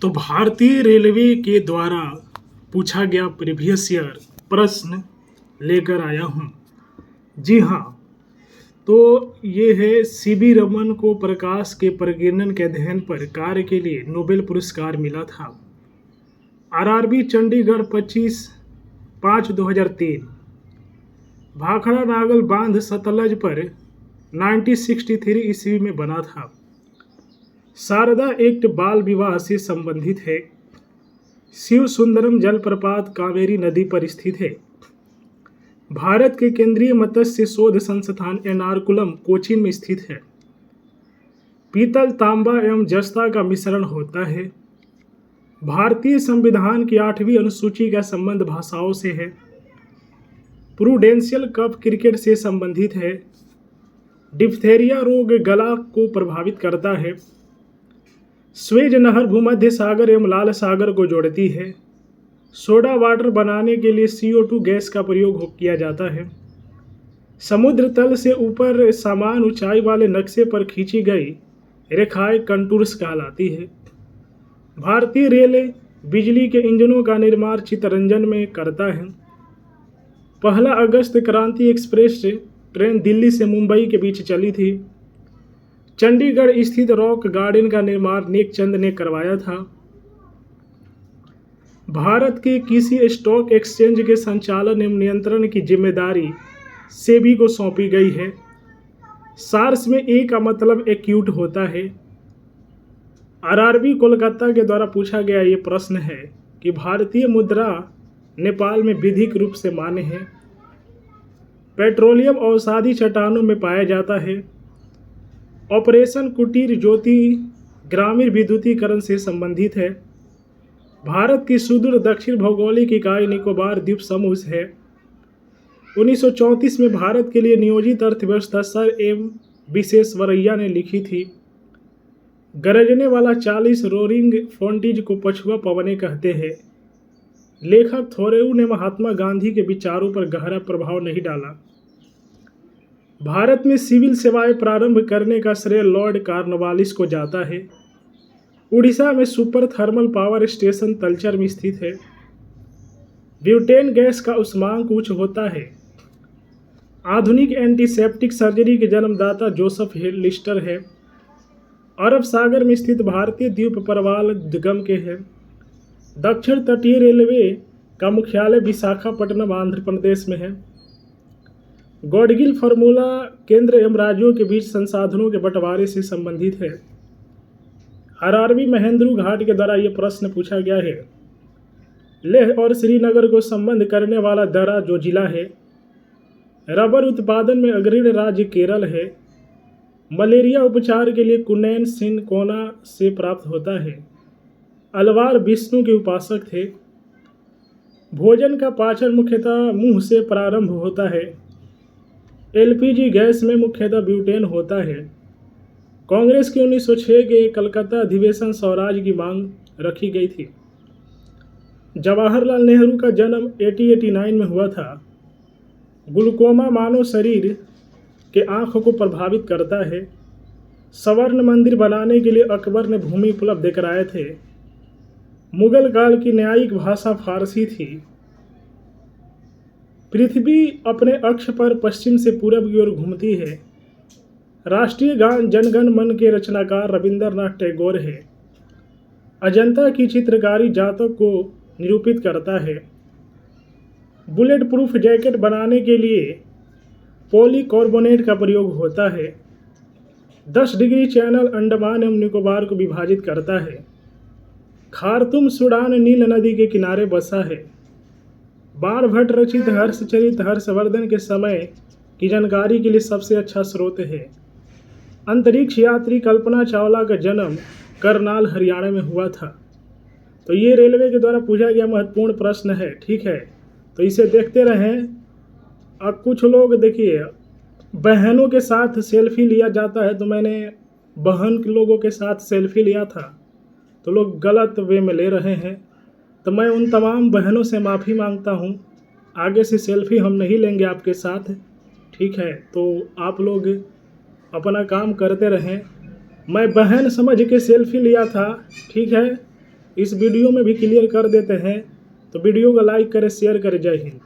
तो भारतीय रेलवे के द्वारा पूछा गया प्रीवियस ईयर प्रश्न लेकर आया हूँ। जी हाँ, तो ये है सीवी रमन को प्रकाश के प्रकीर्णन के अध्ययन पर कार्य के लिए नोबेल पुरस्कार मिला था। आरआरबी चंडीगढ़ 25/5/2003। भाखड़ा नागल बांध सतलज पर 1963 ईस्वी में बना था। शारदा एक्ट बाल विवाह से संबंधित है। शिव सुंदरम जलप्रपात कावेरी नदी पर स्थित है। भारत के केंद्रीय मत्स्य शोध संस्थान एर्नाकुलम कोचीन में स्थित है। पीतल, तांबा एवं जस्ता का मिश्रण होता है। भारतीय संविधान की 8वीं अनुसूची का संबंध भाषाओं से है। प्रूडेंशियल कप क्रिकेट से संबंधित है। डिप्थेरिया रोग गला को प्रभावित करता है। स्वेज नहर भूमध्य सागर एवं लाल सागर को जोड़ती है। सोडा वाटर बनाने के लिए CO2 गैस का प्रयोग किया जाता है। समुद्र तल से ऊपर समान ऊंचाई वाले नक्शे पर खींची गई रेखाएं कंटूर्स कहलाती है। भारतीय रेल बिजली के इंजनों का निर्माण चित्तरंजन में करता है। 1 अगस्त क्रांति एक्सप्रेस ट्रेन दिल्ली से मुंबई के बीच चली थी। चंडीगढ़ स्थित रॉक गार्डन का निर्माण नेकचंद ने करवाया था। भारत के किसी स्टॉक एक्सचेंज के संचालन एवं नियंत्रण की जिम्मेदारी सेबी को सौंपी गई है। सार्स में ए का मतलब एक्यूट होता है। आरआरबी कोलकाता के द्वारा पूछा गया ये प्रश्न है कि भारतीय मुद्रा नेपाल में विधिक रूप से मान्य है। पेट्रोलियम औषधि चट्टानों में पाया जाता है। ऑपरेशन कुटीर ज्योति ग्रामीण विद्युतीकरण से संबंधित है। भारत की सुदूर दक्षिण भौगोलिक इकाई निकोबार द्वीप समूह है। 1934 में भारत के लिए नियोजित अर्थव्यवस्था सर एम विश्वेश्वरैया ने लिखी थी। गरजने वाला 40 रोरिंग फोंटीज को पछुआ पवने कहते हैं। लेखक थोरेउ ने महात्मा गांधी के विचारों पर गहरा प्रभाव नहीं डाला। भारत में सिविल सेवाएं प्रारंभ करने का श्रेय लॉर्ड कॉर्नवालिस को जाता है। उड़ीसा में super thermal power station Talcher में स्थित है। ब्यूटेन गैस का उष्मांक उच्च होता है। आधुनिक एंटीसेप्टिक सर्जरी के जन्मदाता जोसेफ लिस्टर है। अरब सागर में स्थित भारतीय द्वीप परवाल दुर्गम के है। दक्षिण तटीय रेलवे का मुख्यालय विशाखापट्टनम आंध्र प्रदेश में है। गॉडगिल फार्मूला केंद्र एवं राज्यों के बीच संसाधनों के बंटवारे से संबंधित है। आरआरबी महेंद्रू घाट के द्वारा यह प्रश्न पूछा गया है। लेह और श्रीनगर को संबंध करने वाला दर्रा जो जिला है। रबर उत्पादन में अग्रणी राज्य केरल है। मलेरिया उपचार के लिए कुनैन सिनकोना से प्राप्त होता है। अलवार विष्णु के उपासक थे। भोजन का पाचन मुख्यतः मुंह से प्रारंभ होता है। एलपीजी गैस में मुख्यतः ब्यूटेन होता है। कांग्रेस के 1906 के कलकत्ता अधिवेशन स्वराज की मांग रखी गई थी। जवाहरलाल नेहरू का जन्म 1889 में हुआ था। ग्लूकोमा मानव शरीर के आँखों को प्रभावित करता है। स्वर्ण मंदिर बनाने के लिए अकबर ने भूमि उपलब्ध कराए थे। मुगल काल की न्यायिक भाषा फारसी थी। पृथ्वी अपने अक्ष पर पश्चिम से पूरब की ओर घूमती है। राष्ट्रीय गान जनगण मन के रचनाकार रविंद्रनाथ टैगोर है। अजंता की चित्रकारी जातक को निरूपित करता है। बुलेट प्रूफ जैकेट बनाने के लिए पॉलीकार्बोनेट का प्रयोग होता है। 10 डिग्री चैनल अंडमान एवं निकोबार को विभाजित करता है। खार्तूम सूडान नील नदी के किनारे बसा है। बाणभट्ट रचित हर्षचरित हर्षवर्धन के समय की जानकारी के लिए सबसे अच्छा स्रोत है। अंतरिक्ष यात्री कल्पना चावला का जन्म करनाल हरियाणा में हुआ था। तो ये रेलवे के द्वारा पूछा गया महत्वपूर्ण प्रश्न है। ठीक है, तो इसे देखते रहें। अब कुछ लोग देखिए, बहनों के साथ सेल्फी लिया जाता है, तो मैंने बहन के लोगों के साथ सेल्फी लिया था, तो लोग गलत वे में ले रहे हैं। तो मैं उन तमाम बहनों से माफ़ी मांगता हूँ। आगे से सेल्फी हम नहीं लेंगे आपके साथ। ठीक है, तो आप लोग अपना काम करते रहें। मैं बहन समझ के सेल्फी लिया था। ठीक है, इस वीडियो में भी क्लियर कर देते हैं। तो वीडियो को लाइक करें, शेयर करें। जय हिंद।